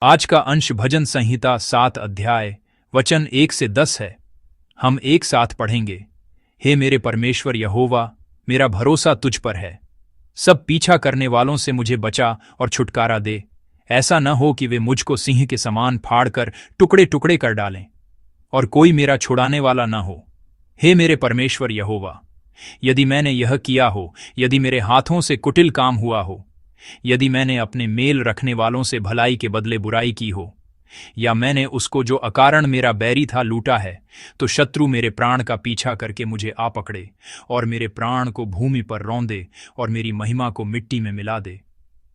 आज का अंश भजन संहिता 7 अध्याय वचन 1 से 10 है। हम एक साथ पढ़ेंगे। हे मेरे परमेश्वर यहोवा, मेरा भरोसा तुझ पर है। सब पीछा करने वालों से मुझे बचा और छुटकारा दे। ऐसा न हो कि वे मुझको सिंह के समान फाड़कर टुकड़े टुकड़े कर डालें और कोई मेरा छुड़ाने वाला न हो। हे मेरे परमेश्वर यहोवा, यदि मैंने यह किया हो, यदि मेरे हाथों से कुटिल काम हुआ हो, यदि मैंने अपने मेल रखने वालों से भलाई के बदले बुराई की हो, या मैंने उसको जो अकारण मेरा बैरी था लूटा है, तो शत्रु मेरे प्राण का पीछा करके मुझे आ पकड़े और मेरे प्राण को भूमि पर रौंदे और मेरी महिमा को मिट्टी में मिला दे।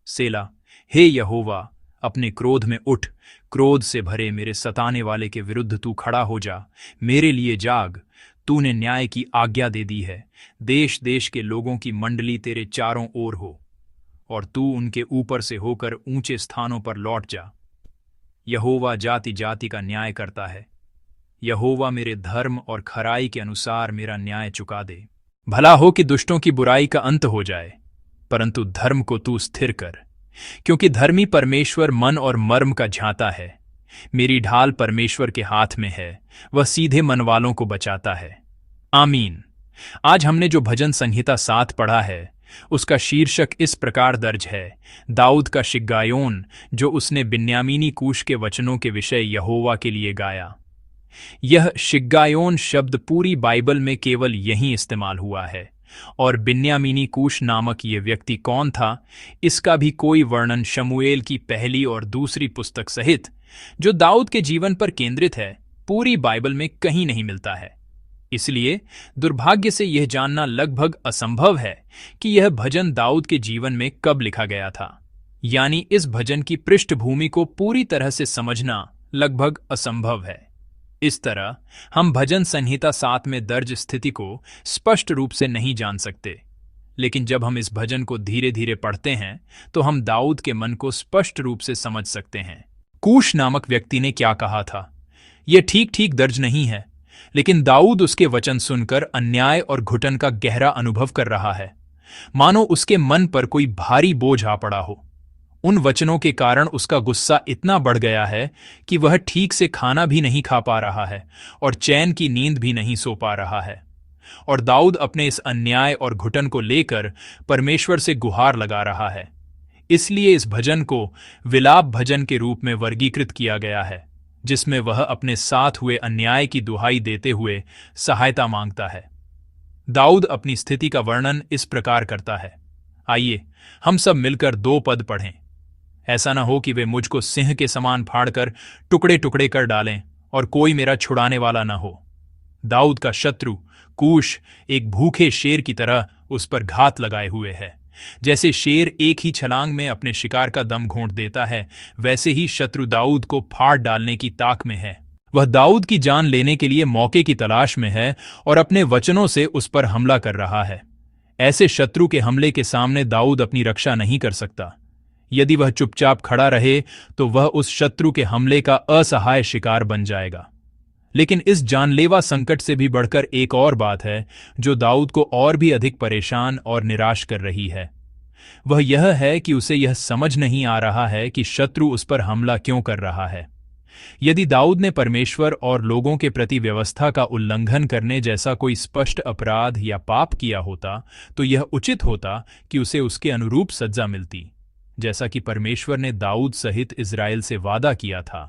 सेला। हे यहोवा, अपने क्रोध में उठ, क्रोध से भरे मेरे सताने वाले के विरुद्ध तू खड़ा हो जा। मेरे लिए जाग, तूने न्याय की आज्ञा दे दी है। देश देश के लोगों की मंडली तेरे चारों ओर हो और तू उनके ऊपर से होकर ऊंचे स्थानों पर लौट जा। यहोवा जाति जाति का न्याय करता है। यहोवा मेरे धर्म और खराई के अनुसार मेरा न्याय चुका दे। भला हो कि दुष्टों की बुराई का अंत हो जाए, परंतु धर्म को तू स्थिर कर, क्योंकि धर्मी परमेश्वर मन और मर्म का झांता है। मेरी ढाल परमेश्वर के हाथ में है, वह सीधे मन वालों को बचाता है। आमीन। आज हमने जो भजन संहिता 7 पढ़ा है, उसका शीर्षक इस प्रकार दर्ज है, दाऊद का शिग्गायोन, जो उसने बिन्यामीनी कूश के वचनों के विषय यहोवा के लिए गाया। यह शिग्गायोन शब्द पूरी बाइबल में केवल यहीं इस्तेमाल हुआ है, और बिन्यामीनी कूश नामक ये व्यक्ति कौन था, इसका भी कोई वर्णन शमूएल की पहली और दूसरी पुस्तक सहित, जो दाऊद के जीवन पर केंद्रित है, पूरी बाइबल में कहीं नहीं मिलता है। इसलिए दुर्भाग्य से यह जानना लगभग असंभव है कि यह भजन दाऊद के जीवन में कब लिखा गया था, यानी इस भजन की पृष्ठभूमि को पूरी तरह से समझना लगभग असंभव है। इस तरह हम भजन संहिता 7 में दर्ज स्थिति को स्पष्ट रूप से नहीं जान सकते, लेकिन जब हम इस भजन को धीरे धीरे पढ़ते हैं तो हम दाऊद के मन को स्पष्ट रूप से समझ सकते हैं। कूश नामक व्यक्ति ने क्या कहा था, यह ठीक ठीक दर्ज नहीं है, लेकिन दाऊद उसके वचन सुनकर अन्याय और घुटन का गहरा अनुभव कर रहा है, मानो उसके मन पर कोई भारी बोझ आ पड़ा हो। उन वचनों के कारण उसका गुस्सा इतना बढ़ गया है कि वह ठीक से खाना भी नहीं खा पा रहा है और चैन की नींद भी नहीं सो पा रहा है। और दाऊद अपने इस अन्याय और घुटन को लेकर परमेश्वर से गुहार लगा रहा है। इसलिए इस भजन को विलाप भजन के रूप में वर्गीकृत किया गया है, जिसमें वह अपने साथ हुए अन्याय की दुहाई देते हुए सहायता मांगता है। दाऊद अपनी स्थिति का वर्णन इस प्रकार करता है। आइए हम सब मिलकर 2 पद पढ़ें। ऐसा न हो कि वे मुझको सिंह के समान फाड़कर टुकड़े टुकड़े कर डालें और कोई मेरा छुड़ाने वाला न हो। दाऊद का शत्रु कूश एक भूखे शेर की तरह उस पर घात लगाए हुए है। जैसे शेर एक ही छलांग में अपने शिकार का दम घोंट देता है, वैसे ही शत्रु दाऊद को फाड़ डालने की ताक में है। वह दाऊद की जान लेने के लिए मौके की तलाश में है और अपने वचनों से उस पर हमला कर रहा है। ऐसे शत्रु के हमले के सामने दाऊद अपनी रक्षा नहीं कर सकता। यदि वह चुपचाप खड़ा रहे तो वह उस शत्रु के हमले का असहाय शिकार बन जाएगा। लेकिन इस जानलेवा संकट से भी बढ़कर एक और बात है जो दाऊद को और भी अधिक परेशान और निराश कर रही है। वह यह है कि उसे यह समझ नहीं आ रहा है कि शत्रु उस पर हमला क्यों कर रहा है। यदि दाऊद ने परमेश्वर और लोगों के प्रति व्यवस्था का उल्लंघन करने जैसा कोई स्पष्ट अपराध या पाप किया होता, तो यह उचित होता कि उसे उसके अनुरूप सजा मिलती, जैसा कि परमेश्वर ने दाऊद सहित इज़राइल से वादा किया था।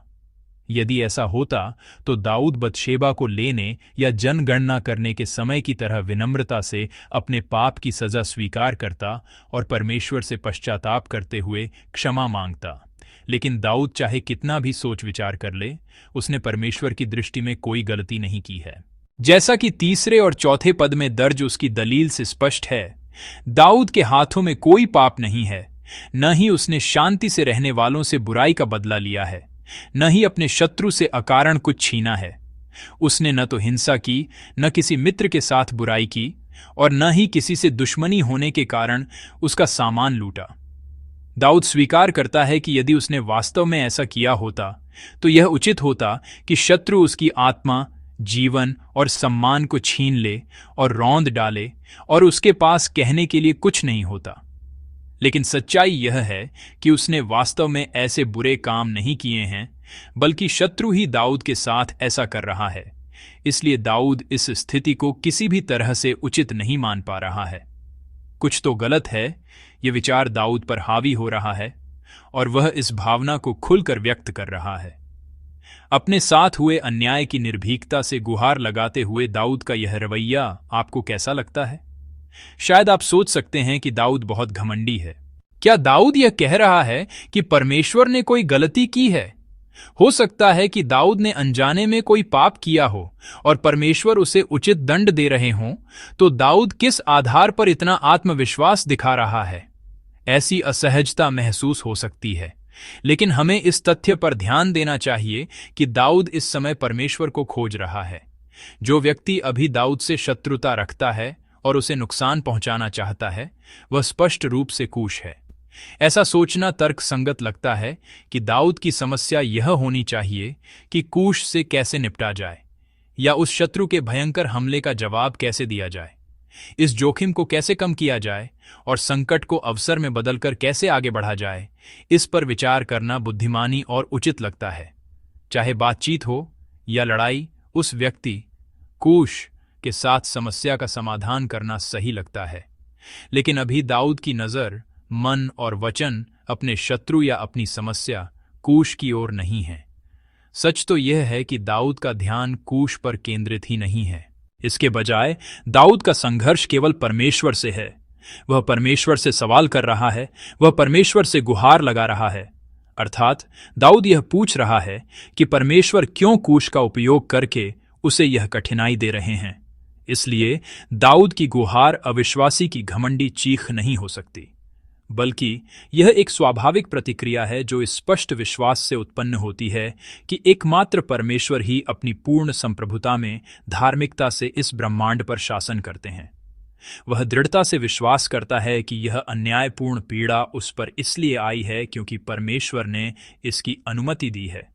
यदि ऐसा होता तो दाऊद बतशेबा को लेने या जनगणना करने के समय की तरह विनम्रता से अपने पाप की सजा स्वीकार करता और परमेश्वर से पश्चाताप करते हुए क्षमा मांगता। लेकिन दाऊद चाहे कितना भी सोच विचार कर ले, उसने परमेश्वर की दृष्टि में कोई गलती नहीं की है। जैसा कि 3 और 4 पद में दर्ज उसकी दलील से स्पष्ट है, दाऊद के हाथों में कोई पाप नहीं है, न ही उसने शांति से रहने वालों से बुराई का बदला लिया है, न ही अपने शत्रु से अकारण कुछ छीना है। उसने न तो हिंसा की, न किसी मित्र के साथ बुराई की, और न ही किसी से दुश्मनी होने के कारण उसका सामान लूटा। दाऊद स्वीकार करता है कि यदि उसने वास्तव में ऐसा किया होता तो यह उचित होता कि शत्रु उसकी आत्मा, जीवन और सम्मान को छीन ले और रौंद डाले और उसके पास कहने के लिए कुछ नहीं होता। लेकिन सच्चाई यह है कि उसने वास्तव में ऐसे बुरे काम नहीं किए हैं, बल्कि शत्रु ही दाऊद के साथ ऐसा कर रहा है। इसलिए दाऊद इस स्थिति को किसी भी तरह से उचित नहीं मान पा रहा है। कुछ तो गलत है, ये विचार दाऊद पर हावी हो रहा है और वह इस भावना को खुलकर व्यक्त कर रहा है। अपने साथ हुए अन्याय की निर्भीकता से गुहार लगाते हुए दाऊद का यह रवैया आपको कैसा लगता है? शायद आप सोच सकते हैं कि दाऊद बहुत घमंडी है। क्या दाऊद यह कह रहा है कि परमेश्वर ने कोई गलती की है? हो सकता है कि दाऊद ने अनजाने में कोई पाप किया हो और परमेश्वर उसे उचित दंड दे रहे हों, तो दाऊद किस आधार पर इतना आत्मविश्वास दिखा रहा है? ऐसी असहजता महसूस हो सकती है, लेकिन हमें इस तथ्य पर ध्यान देना चाहिए कि दाऊद इस समय परमेश्वर को खोज रहा है। जो व्यक्ति अभी दाऊद से शत्रुता रखता है और उसे नुकसान पहुंचाना चाहता है, वह स्पष्ट रूप से कूश है। ऐसा सोचना तर्कसंगत लगता है कि दाऊद की समस्या यह होनी चाहिए कि कूश से कैसे निपटा जाए, या उस शत्रु के भयंकर हमले का जवाब कैसे दिया जाए, इस जोखिम को कैसे कम किया जाए और संकट को अवसर में बदलकर कैसे आगे बढ़ा जाए। इस पर विचार करना बुद्धिमानी और उचित लगता है। चाहे बातचीत हो या लड़ाई, उस व्यक्ति कूश के साथ समस्या का समाधान करना सही लगता है। लेकिन अभी दाऊद की नजर, मन और वचन अपने शत्रु या अपनी समस्या कूश की ओर नहीं है। सच तो यह है कि दाऊद का ध्यान कूश पर केंद्रित ही नहीं है। इसके बजाय दाऊद का संघर्ष केवल परमेश्वर से है। वह परमेश्वर से सवाल कर रहा है, वह परमेश्वर से गुहार लगा रहा है। अर्थात दाऊद यह पूछ रहा है कि परमेश्वर क्यों कूश का उपयोग करके उसे यह कठिनाई दे रहे हैं। इसलिए दाऊद की गुहार अविश्वासी की घमंडी चीख नहीं हो सकती, बल्कि यह एक स्वाभाविक प्रतिक्रिया है जो इस स्पष्ट विश्वास से उत्पन्न होती है कि एकमात्र परमेश्वर ही अपनी पूर्ण संप्रभुता में धार्मिकता से इस ब्रह्मांड पर शासन करते हैं। वह दृढ़ता से विश्वास करता है कि यह अन्यायपूर्ण पीड़ा उस पर इसलिए आई है क्योंकि परमेश्वर ने इसकी अनुमति दी है।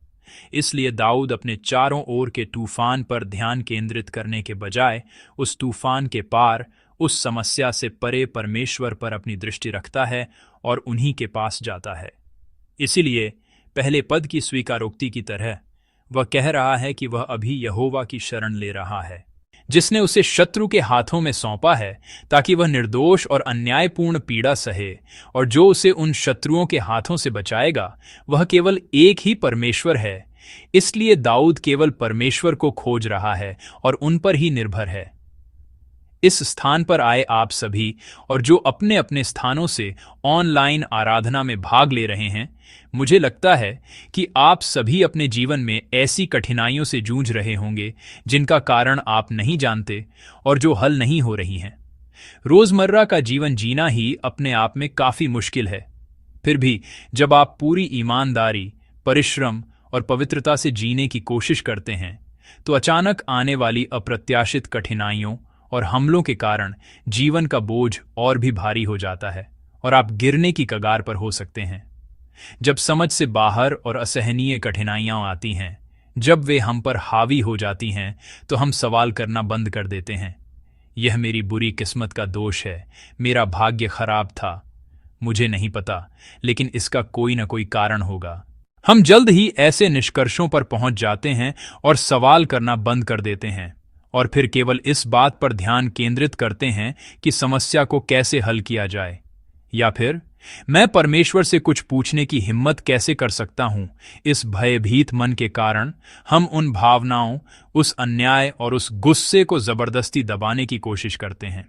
इसलिए दाऊद अपने चारों ओर के तूफान पर ध्यान केंद्रित करने के बजाय उस तूफान के पार, उस समस्या से परे परमेश्वर पर अपनी दृष्टि रखता है और उन्हीं के पास जाता है। इसीलिए पहले पद की स्वीकारोक्ति की तरह वह कह रहा है कि वह अभी यहोवा की शरण ले रहा है, जिसने उसे शत्रु के हाथों में सौंपा है ताकि वह निर्दोष और अन्यायपूर्ण पीड़ा सहे, और जो उसे उन शत्रुओं के हाथों से बचाएगा वह केवल एक ही परमेश्वर है। इसलिए दाऊद केवल परमेश्वर को खोज रहा है और उन पर ही निर्भर है। इस स्थान पर आए आप सभी और जो अपने अपने स्थानों से ऑनलाइन आराधना में भाग ले रहे हैं, मुझे लगता है कि आप सभी अपने जीवन में ऐसी कठिनाइयों से जूझ रहे होंगे जिनका कारण आप नहीं जानते और जो हल नहीं हो रही हैं। रोजमर्रा का जीवन जीना ही अपने आप में काफी मुश्किल है। फिर भी जब आप पूरी ईमानदारी, परिश्रम और पवित्रता से जीने की कोशिश करते हैं, तो अचानक आने वाली अप्रत्याशित कठिनाइयों और हमलों के कारण जीवन का बोझ और भी भारी हो जाता है और आप गिरने की कगार पर हो सकते हैं। जब समझ से बाहर और असहनीय कठिनाइयां आती हैं, जब वे हम पर हावी हो जाती हैं, तो हम सवाल करना बंद कर देते हैं। यह मेरी बुरी किस्मत का दोष है, मेरा भाग्य खराब था, मुझे नहीं पता, लेकिन इसका कोई न कोई कारण होगा। हम जल्द ही ऐसे निष्कर्षों पर पहुंच जाते हैं और सवाल करना बंद कर देते हैं, और फिर केवल इस बात पर ध्यान केंद्रित करते हैं कि समस्या को कैसे हल किया जाए, या फिर मैं परमेश्वर से कुछ पूछने की हिम्मत कैसे कर सकता हूं। इस भयभीत मन के कारण हम उन भावनाओं, उस अन्याय और उस गुस्से को जबरदस्ती दबाने की कोशिश करते हैं।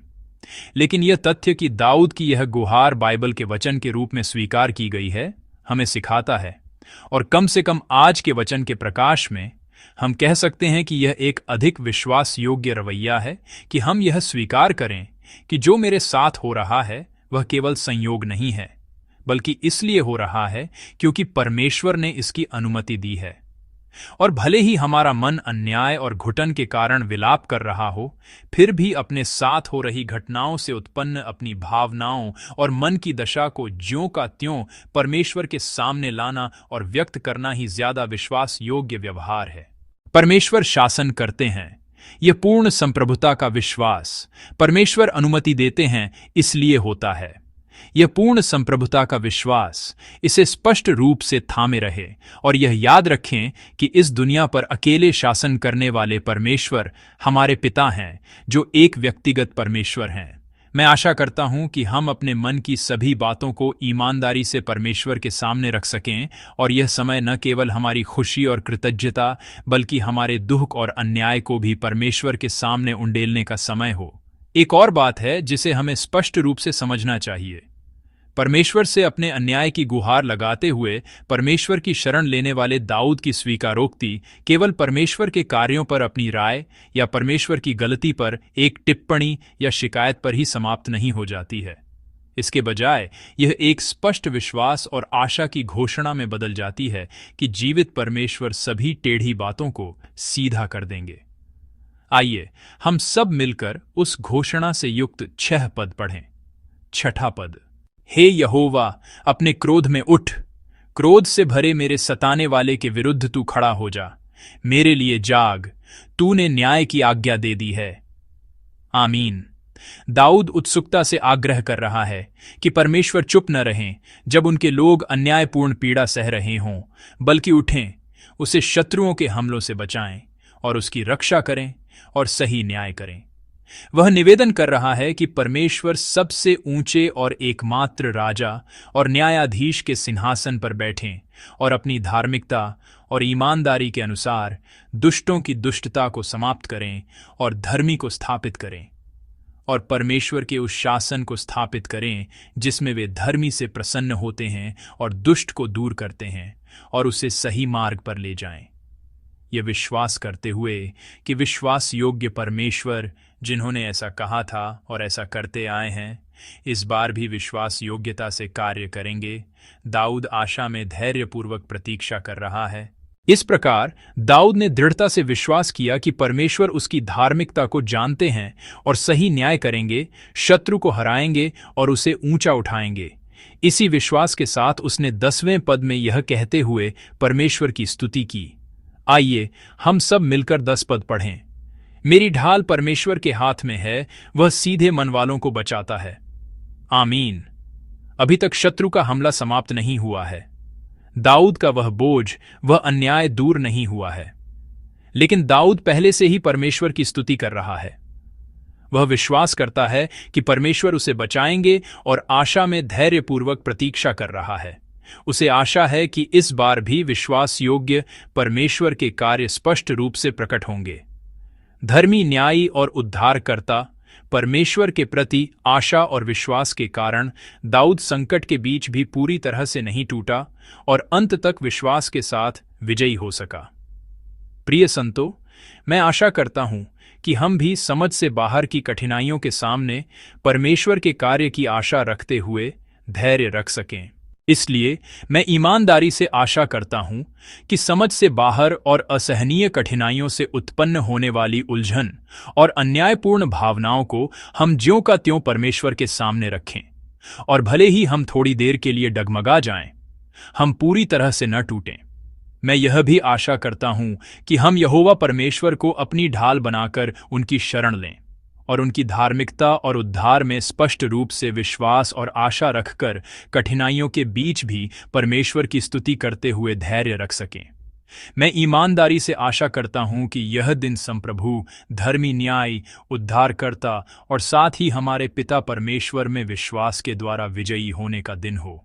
लेकिन यह तथ्य कि दाऊद की यह गुहार बाइबल के वचन के रूप में स्वीकार की गई है, हमें सिखाता है, और कम से कम आज के वचन के प्रकाश में हम कह सकते हैं कि यह एक अधिक विश्वास योग्य रवैया है कि हम यह स्वीकार करें कि जो मेरे साथ हो रहा है वह केवल संयोग नहीं है, बल्कि इसलिए हो रहा है क्योंकि परमेश्वर ने इसकी अनुमति दी है। और भले ही हमारा मन अन्याय और घुटन के कारण विलाप कर रहा हो, फिर भी अपने साथ हो रही घटनाओं से उत्पन्न अपनी भावनाओं और मन की दशा को ज्यों का त्यों परमेश्वर के सामने लाना और व्यक्त करना ही ज्यादा विश्वास योग्य व्यवहार है। परमेश्वर शासन करते हैं, यह पूर्ण संप्रभुता का विश्वास परमेश्वर अनुमति देते हैं, इसलिए होता है। यह पूर्ण संप्रभुता का विश्वास इसे स्पष्ट रूप से थामे रहे और यह याद रखें कि इस दुनिया पर अकेले शासन करने वाले परमेश्वर हमारे पिता हैं, जो एक व्यक्तिगत परमेश्वर हैं। मैं आशा करता हूं कि हम अपने मन की सभी बातों को ईमानदारी से परमेश्वर के सामने रख सकें और यह समय न केवल हमारी खुशी और कृतज्ञता बल्कि हमारे दुख और अन्याय को भी परमेश्वर के सामने उंडेलने का समय हो। एक और बात है जिसे हमें स्पष्ट रूप से समझना चाहिए। परमेश्वर से अपने अन्याय की गुहार लगाते हुए परमेश्वर की शरण लेने वाले दाऊद की स्वीकारोक्ति केवल परमेश्वर के कार्यों पर अपनी राय या परमेश्वर की गलती पर एक टिप्पणी या शिकायत पर ही समाप्त नहीं हो जाती है। इसके बजाय यह एक स्पष्ट विश्वास और आशा की घोषणा में बदल जाती है कि जीवित परमेश्वर सभी टेढ़ी बातों को सीधा कर देंगे। आइए हम सब मिलकर उस घोषणा से युक्त 6 पद पढ़ें। 6 पद। हे यहोवा, अपने क्रोध में उठ, क्रोध से भरे मेरे सताने वाले के विरुद्ध तू खड़ा हो जा। मेरे लिए जाग, तूने न्याय की आज्ञा दे दी है। आमीन। दाऊद उत्सुकता से आग्रह कर रहा है कि परमेश्वर चुप न रहें जब उनके लोग अन्यायपूर्ण पीड़ा सह रहे हों, बल्कि उठें, उसे शत्रुओं के हमलों से बचाएं और उसकी रक्षा करें और सही न्याय करें। वह निवेदन कर रहा है कि परमेश्वर सबसे ऊंचे और एकमात्र राजा और न्यायाधीश के सिंहासन पर बैठें और अपनी धार्मिकता और ईमानदारी के अनुसार दुष्टों की दुष्टता को समाप्त करें और धर्मी को स्थापित करें, और परमेश्वर के उस शासन को स्थापित करें जिसमें वे धर्मी से प्रसन्न होते हैं और दुष्ट को दूर करते हैं और उसे सही मार्ग पर ले जाएं। यह विश्वास करते हुए कि विश्वास योग्य परमेश्वर जिन्होंने ऐसा कहा था और ऐसा करते आए हैं, इस बार भी विश्वास योग्यता से कार्य करेंगे, दाऊद आशा में धैर्यपूर्वक प्रतीक्षा कर रहा है। इस प्रकार दाऊद ने दृढ़ता से विश्वास किया कि परमेश्वर उसकी धार्मिकता को जानते हैं और सही न्याय करेंगे, शत्रु को हराएंगे और उसे ऊंचा उठाएंगे। इसी विश्वास के साथ उसने 10वें पद में यह कहते हुए परमेश्वर की स्तुति की। आइए हम सब मिलकर 10 पद पढ़ें। मेरी ढाल परमेश्वर के हाथ में है, वह सीधे मन वालों को बचाता है। आमीन। अभी तक शत्रु का हमला समाप्त नहीं हुआ है। दाऊद का वह बोझ, वह अन्याय दूर नहीं हुआ है, लेकिन दाऊद पहले से ही परमेश्वर की स्तुति कर रहा है। वह विश्वास करता है कि परमेश्वर उसे बचाएंगे और आशा में धैर्यपूर्वक प्रतीक्षा कर रहा है। उसे आशा है कि इस बार भी विश्वास योग्य परमेश्वर के कार्य स्पष्ट रूप से प्रकट होंगे। धर्मी, न्यायी और उद्धारकर्ता परमेश्वर के प्रति आशा और विश्वास के कारण दाऊद संकट के बीच भी पूरी तरह से नहीं टूटा और अंत तक विश्वास के साथ विजयी हो सका। प्रिय संतो, मैं आशा करता हूं कि हम भी समझ से बाहर की कठिनाइयों के सामने परमेश्वर के कार्य की आशा रखते हुए धैर्य रख सकें। इसलिए मैं ईमानदारी से आशा करता हूं कि समझ से बाहर और असहनीय कठिनाइयों से उत्पन्न होने वाली उलझन और अन्यायपूर्ण भावनाओं को हम ज्यों का त्यों परमेश्वर के सामने रखें, और भले ही हम थोड़ी देर के लिए डगमगा जाएं, हम पूरी तरह से न टूटें। मैं यह भी आशा करता हूं कि हम यहोवा परमेश्वर को अपनी ढाल बनाकर उनकी शरण लें और उनकी धार्मिकता और उद्धार में स्पष्ट रूप से विश्वास और आशा रखकर कठिनाइयों के बीच भी परमेश्वर की स्तुति करते हुए धैर्य रख सकें। मैं ईमानदारी से आशा करता हूं कि यह दिन संप्रभु, धर्मी, न्यायी, उद्धारकर्ता और साथ ही हमारे पिता परमेश्वर में विश्वास के द्वारा विजयी होने का दिन हो।